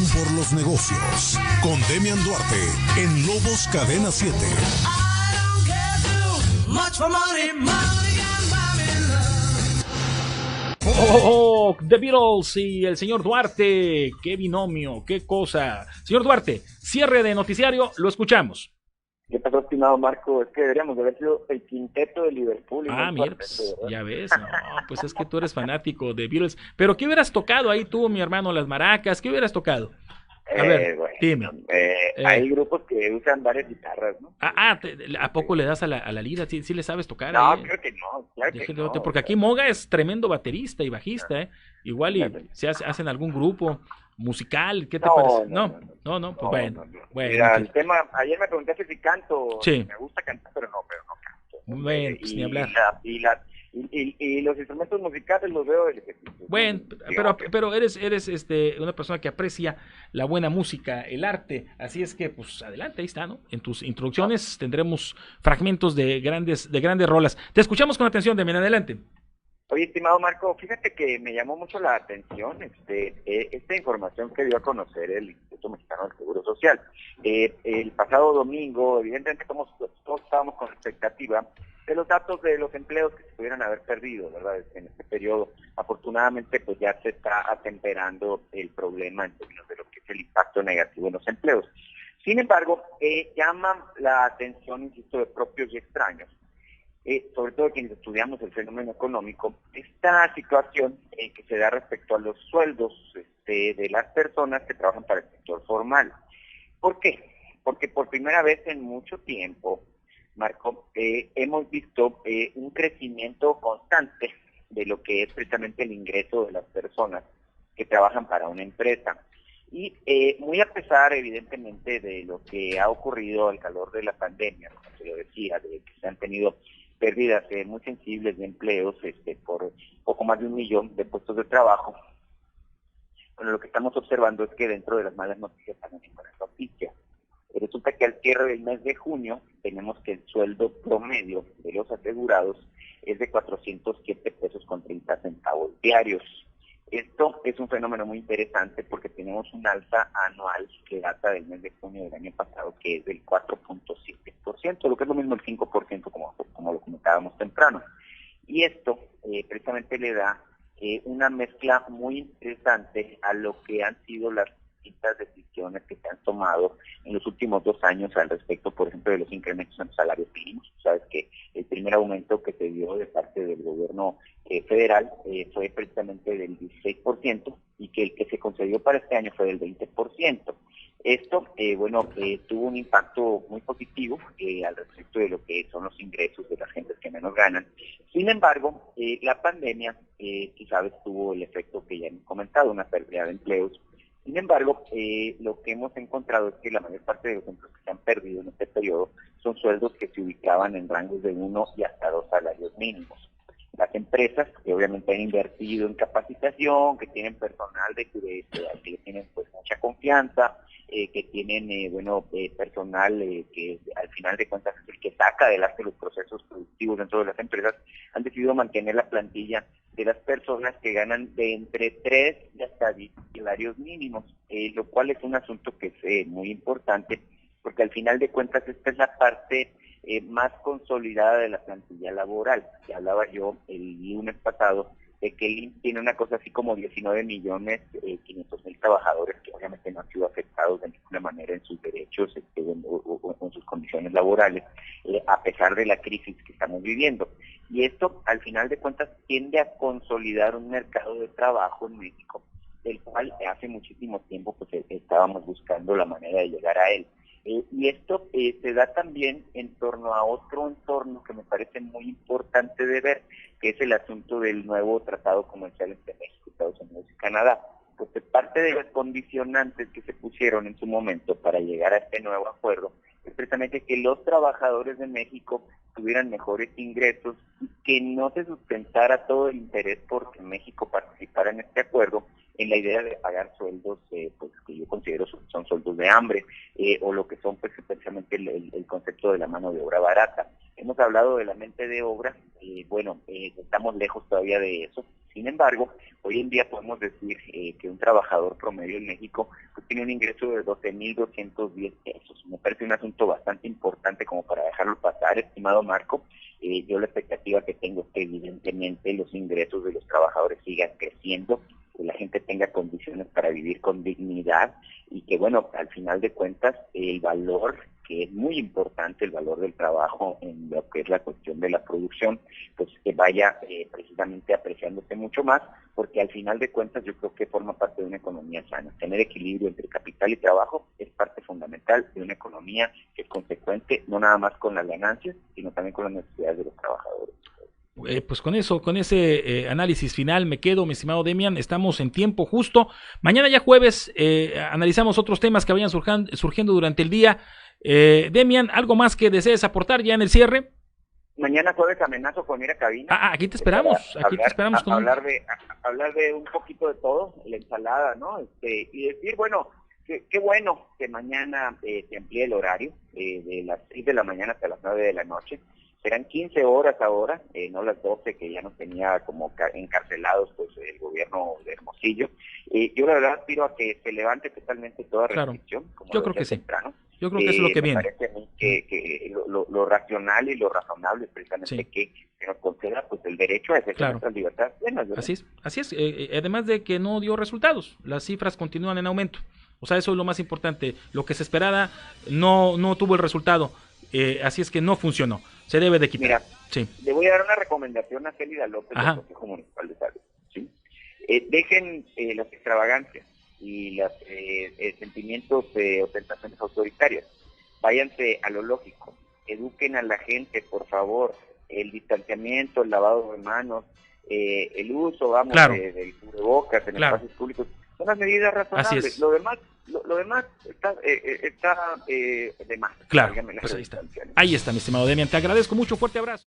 por los negocios. Con Demian Duarte en Lobos Cadena 7. The Beatles y el señor Duarte. Qué binomio, qué cosa. Señor Duarte, cierre de noticiario, lo escuchamos. ¿Qué pasó, estimado Marco? Es que deberíamos de haber sido el quinteto de Liverpool. Mira, pues, ya ves, no, pues es que tú eres fanático de Beatles. Pero ¿qué hubieras tocado ahí tú, mi hermano, las maracas? ¿Qué hubieras tocado? A ver, bueno, dime. Hay grupos que usan varias guitarras, ¿no? ¿A poco le das a la lira? ¿Sí le sabes tocar? No, ahí? creo que no, claro que no. Porque aquí Moga es tremendo baterista y bajista, ¿eh? Igual y se hacen algún grupo musical, ¿qué te parece? No, pues bueno. Mira, el tema, ayer me preguntaste si canto, sí. Me gusta cantar, pero no canto. Bueno, pues ni hablar. Y los instrumentos musicales los veo del ejercicio. Bueno, pero eres una persona que aprecia la buena música, el arte, así es que pues adelante, ahí está, ¿no? En tus introducciones tendremos fragmentos de grandes rolas. Te escuchamos con atención, Demian, adelante. Oye, estimado Marco, fíjate que me llamó mucho la atención esta información que dio a conocer el Instituto Mexicano del Seguro Social. El pasado domingo, evidentemente todos estábamos con expectativa de los datos de los empleos que se pudieran haber perdido, ¿verdad? En este periodo. Afortunadamente, pues ya se está atemperando el problema en términos de lo que es el impacto negativo en los empleos. Sin embargo, llama la atención, insisto, de propios y extraños, sobre todo quienes estudiamos el fenómeno económico, esta situación que se da respecto a los sueldos de las personas que trabajan para el sector formal. ¿Por qué? Porque por primera vez en mucho tiempo, Marco, hemos visto un crecimiento constante de lo que es precisamente el ingreso de las personas que trabajan para una empresa. Y muy a pesar, evidentemente, de lo que ha ocurrido al calor de la pandemia, como se lo decía, de que se han tenido pérdidas muy sensibles de empleos por poco más de 1 millón de puestos de trabajo. Bueno, lo que estamos observando es que dentro de las malas noticias también hay buenas noticias. Resulta que al cierre del mes de junio tenemos que el sueldo promedio de los asegurados es de 407 pesos con 30 centavos diarios. Esto es un fenómeno muy interesante porque tenemos un alza anual que data del mes de junio del año pasado, que es del 4.7%, lo que es lo mismo el 5% como lo comentábamos temprano. Y esto precisamente le da una mezcla muy interesante a lo que han sido las distintas decisiones que se han tomado en los últimos 2 años al respecto, por ejemplo, de los incrementos en los salarios mínimos. Sabes que el primer aumento que se dio de parte del gobierno federal fue precisamente del 16% y que el que se concedió para este año fue del 20%. Esto, tuvo un impacto muy positivo al respecto de lo que son los ingresos de las gentes que menos ganan. Sin embargo, la pandemia, tú sabes, tuvo el efecto que ya hemos comentado, una pérdida de empleos. Sin embargo, lo que hemos encontrado es que la mayor parte de los empleos que se han perdido en este periodo son sueldos que se ubicaban en rangos de 1 y hasta 2 salarios mínimos. Las empresas que obviamente han invertido en capacitación, que tienen personal que tienen pues mucha confianza, que tienen personal que al final de cuentas es el que saca adelante los procesos productivos dentro de las empresas, han decidido mantener la plantilla de las personas que ganan de entre 3 y hasta 10 salarios mínimos, lo cual es un asunto que es muy importante, porque al final de cuentas esta es la parte más consolidada de la plantilla laboral. Que hablaba yo el lunes pasado de que el IMSS tiene una cosa así como 19.500.000 trabajadores que obviamente no han sido afectados de ninguna manera en sus derechos o en sus condiciones laborales, a pesar de la crisis que estamos viviendo. Y esto, al final de cuentas, tiende a consolidar un mercado de trabajo en México, del cual hace muchísimo tiempo pues estábamos buscando la manera de llegar a él. Y esto se da también en torno a otro entorno que me parece muy importante de ver, que es el asunto del nuevo tratado comercial entre México, Estados Unidos y Canadá. Porque parte de las condicionantes que se pusieron en su momento para llegar a este nuevo acuerdo es precisamente que los trabajadores de México tuvieran mejores ingresos y que no se sustentara todo el interés por que México participara en este acuerdo en la idea de pagar sueldos pues que yo considero son sueldos de hambre, o lo que son pues precisamente el concepto de la mano de obra barata. Hemos hablado de la mente de obra, estamos lejos todavía de eso. Sin embargo, hoy en día podemos decir que un trabajador promedio en México pues, tiene un ingreso de 12,210 pesos. Me parece un asunto bastante importante como para dejarlo pasar, estimado Marco. Yo la expectativa que tengo es que evidentemente los ingresos de los trabajadores sigan creciendo, que la gente tenga condiciones para vivir con dignidad y que, bueno, al final de cuentas, el valor, que es muy importante, el valor del trabajo en lo que es la cuestión de la producción, pues que vaya precisamente apreciándose mucho más, porque al final de cuentas yo creo que forma parte de una economía sana. Tener equilibrio entre capital y trabajo es parte fundamental de una economía que es consecuente, no nada más con las ganancias, sino también con las necesidades de los trabajadores. Pues con eso, con ese análisis final me quedo, mi estimado Demian. Estamos en tiempo justo. Mañana ya jueves analizamos otros temas que vayan surgiendo durante el día. Demian, ¿algo más que desees aportar ya en el cierre? Mañana jueves amenazo con ir a cabina. Aquí te esperamos. Hablar de un poquito de todo, la ensalada, ¿no? Y decir, bueno, qué bueno que mañana se amplíe el horario de las 6 de la mañana hasta las 9 de la noche. Serán 15 horas ahora, no las 12 que ya nos tenía como encarcelados pues el gobierno de Hermosillo. Yo la verdad aspiro a que se levante totalmente toda restricción. Claro. Yo creo que sí. Yo creo que eso es lo que viene. Me parece a mí que lo racional y lo razonable es precisamente que nos conceda pues el derecho a ejercer nuestras libertades plenas, ¿verdad? Así es. Además de que no dio resultados, las cifras continúan en aumento. O sea, eso es lo más importante. Lo que se esperaba no tuvo el resultado. Así es que no funcionó. Se debe de quitar. Mira, le voy a dar una recomendación a Célida López del Consejo Municipal de Salud. ¿Sí? Dejen las extravagancias y los sentimientos o tentaciones autoritarias. Váyanse a lo lógico. Eduquen a la gente, por favor. El distanciamiento, el lavado de manos, el uso, del cubrebocas en espacios públicos. Son las medidas razonables. Lo demás está de más. Claro, pues ahí está, mi estimado Demian. Te agradezco mucho, fuerte abrazo.